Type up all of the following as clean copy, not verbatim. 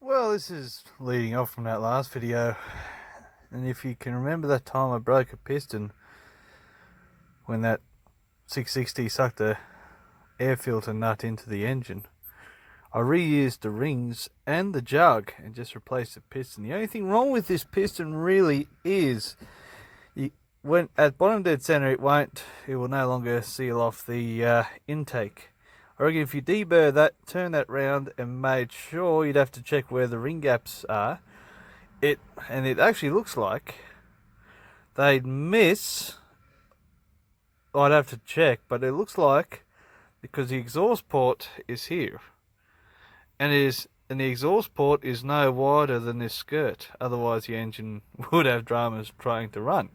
Well, this is leading off from that last video, and if you can remember that time I broke a piston when that 660 sucked a air filter nut into the engine, I reused the rings and the jug and just replaced the piston. The only thing wrong with this piston really is when at bottom dead center it will no longer seal off the intake. I reckon if you deburr that, turn that round and made sure, you'd have to check where the ring gaps are. It actually looks like they'd miss. I'd have to check, but it looks like because the exhaust port is here, and the exhaust port is no wider than this skirt. Otherwise, the engine would have dramas trying to run.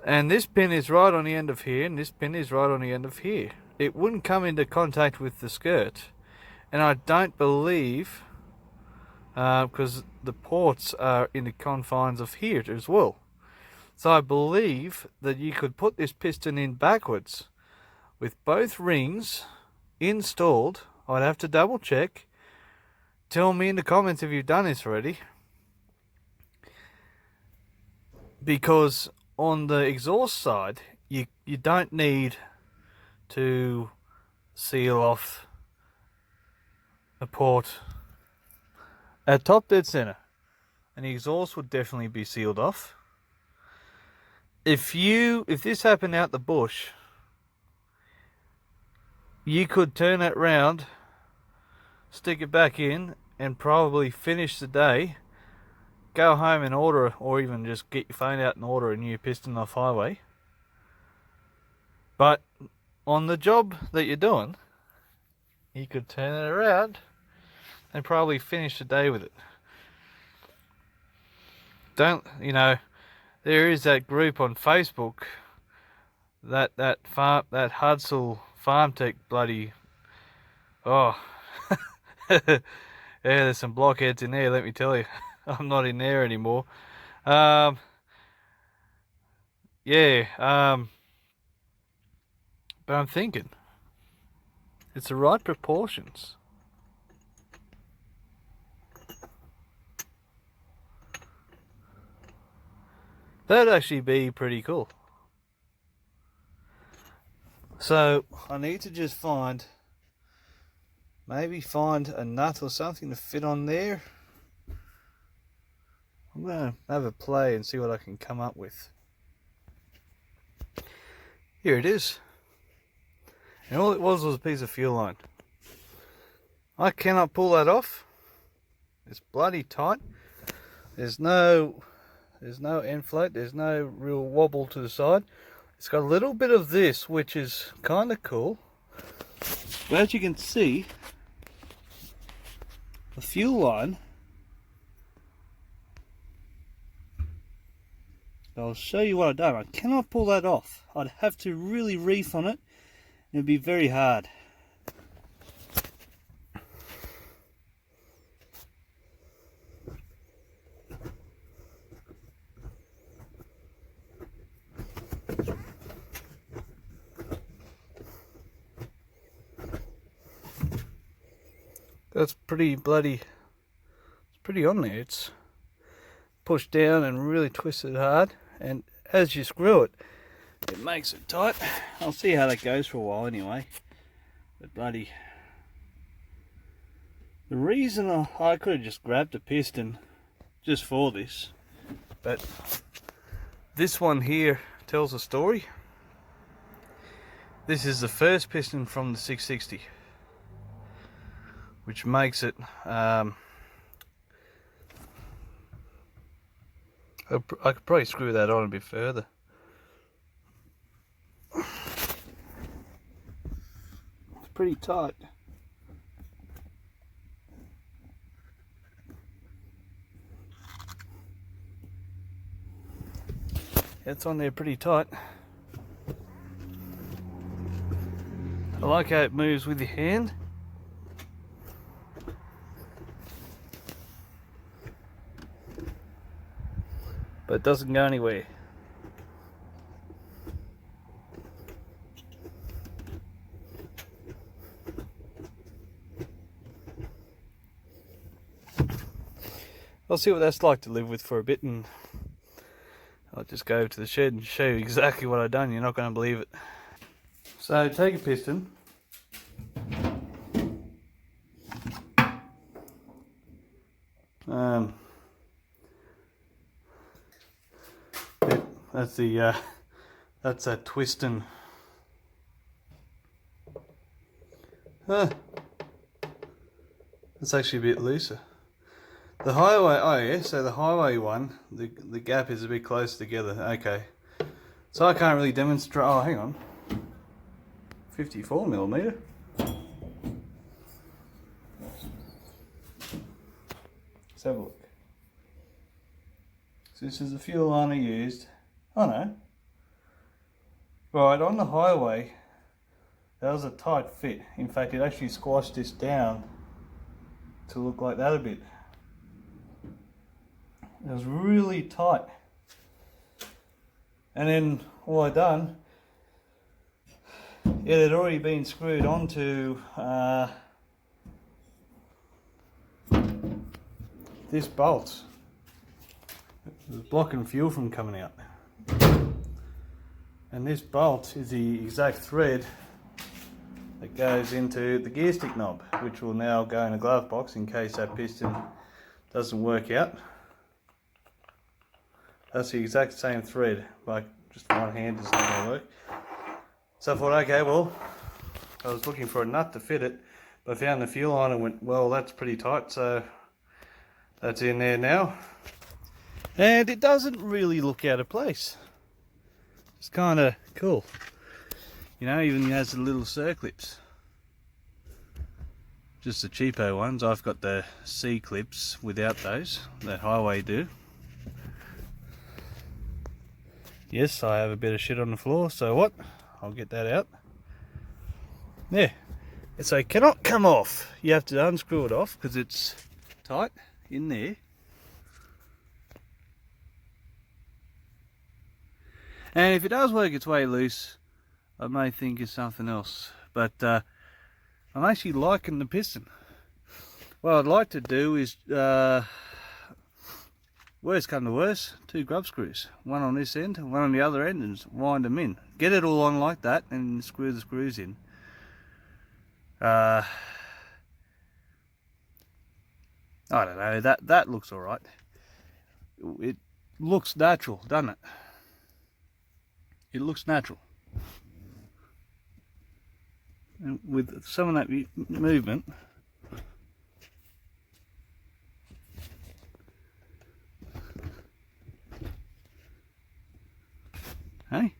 And this pin is right on the end of here, and this pin is right on the end of here. It wouldn't come into contact with the skirt, and I don't believe, because the ports are in the confines of here as well. So I believe that you could put this piston in backwards with both rings installed. I'd have to double check. Tell me in the comments if you've done this already. Because on the exhaust side, you don't need to seal off a port at top dead center, and the exhaust would definitely be sealed off. If this happened out the bush, you could turn it round, stick it back in, and probably finish the day, go home and order, or even just get your phone out and order a new piston off highway. But on the job that you're doing, you could turn it around and probably finish the day with it. There is that group on Facebook, that Hudsall Farm Tech bloody, yeah, there's some blockheads in there, let me tell you. I'm not in there anymore. But I'm thinking it's the right proportions. That'd actually be pretty cool. So I need to just maybe find a nut or something to fit on there. I'm going to have a play and see what I can come up with. Here it is. And all it was a piece of fuel line. I cannot pull that off. It's bloody tight. There's no end float. There's no real wobble to the side. It's got a little bit of this, which is kind of cool. But as you can see, the fuel line, I'll show you what I've done. I cannot pull that off. I'd have to really reef on it. It'd be very hard. That's pretty bloody, it's pretty on there. It's pushed down and really twisted hard, and as you screw it, it makes it tight. I'll see how that goes for a while anyway. But bloody, the reason I could have just grabbed a piston just for this, but this one here tells a story. This is the first piston from the 660, which makes it I could probably screw that on a bit further. It's pretty tight. It's on there pretty tight. I like how it moves with your hand. But it doesn't go anywhere. I'll see what that's like to live with for a bit, and I'll just go over to the shed and show you exactly what I've done. You're not going to believe it. So take a piston, that's a piston. It's actually a bit looser. The highway, oh yeah, so the highway one, the gap is a bit closer together. Okay, so I can't really demonstrate. Oh, hang on, 54mm. Let's have a look. So this is the fuel line I used. Oh no. Right, on the highway, that was a tight fit. In fact, it actually squashed this down to look like that a bit. It was really tight. And then all I done, it had already been screwed onto this bolt. It was blocking fuel from coming out. And this bolt is the exact thread that goes into the gear stick knob, which will now go in a glove box in case that piston doesn't work out. That's the exact same thread, like just one hand is not going to work. So I thought, okay, well, I was looking for a nut to fit it, but I found the fuel line and went, well, that's pretty tight, so that's in there now. And it doesn't really look out of place. It's kind of cool. You know, even has the little circlips. Just the cheapo ones. I've got the C clips without those, that Highway do. Yes, I have a bit of shit on the floor, so what? I'll get that out. Yeah, so it cannot come off. You have to unscrew it off because it's tight in there. And if it does work its way loose, I may think of something else. But I'm actually liking the piston. What I'd like to do is, worst come to worst, 2 grub screws. One on this end, one on the other end, and wind them in. Get it all on like that and screw the screws in. I don't know, that looks alright. It looks natural, doesn't it? It looks natural. And with some of that movement, hey,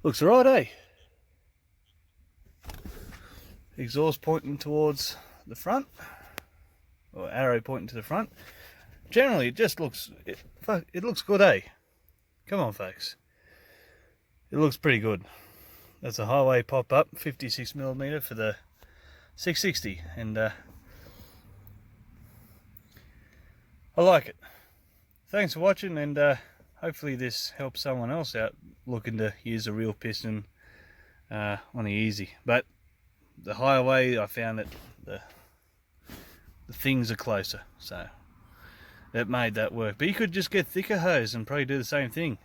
looks alright, eh? Exhaust pointing towards the front, or arrow pointing to the front. Generally, it just looks, it looks good, eh? Come on, folks. It looks pretty good. That's a Highway pop-up, 56mm for the 660, and I like it. Thanks for watching, and hopefully this helps someone else out looking to use a real piston on the easy. But the Highway, I found that the things are closer, so that made that work. But you could just get thicker hose and probably do the same thing.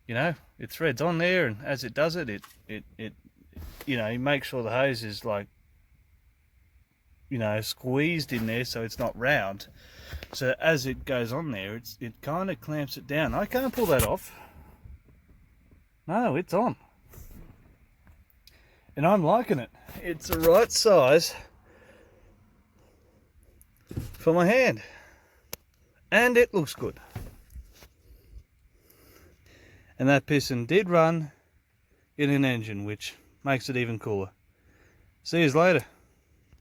You know, it threads on there, and as it does it, you know, you make sure the hose is like, you know, squeezed in there so it's not round. So as it goes on there, it kind of clamps it down. I can't pull that off. No, it's on. And I'm liking it. It's the right size for my hand. And it looks good. And that piston did run in an engine, which makes it even cooler. See you later.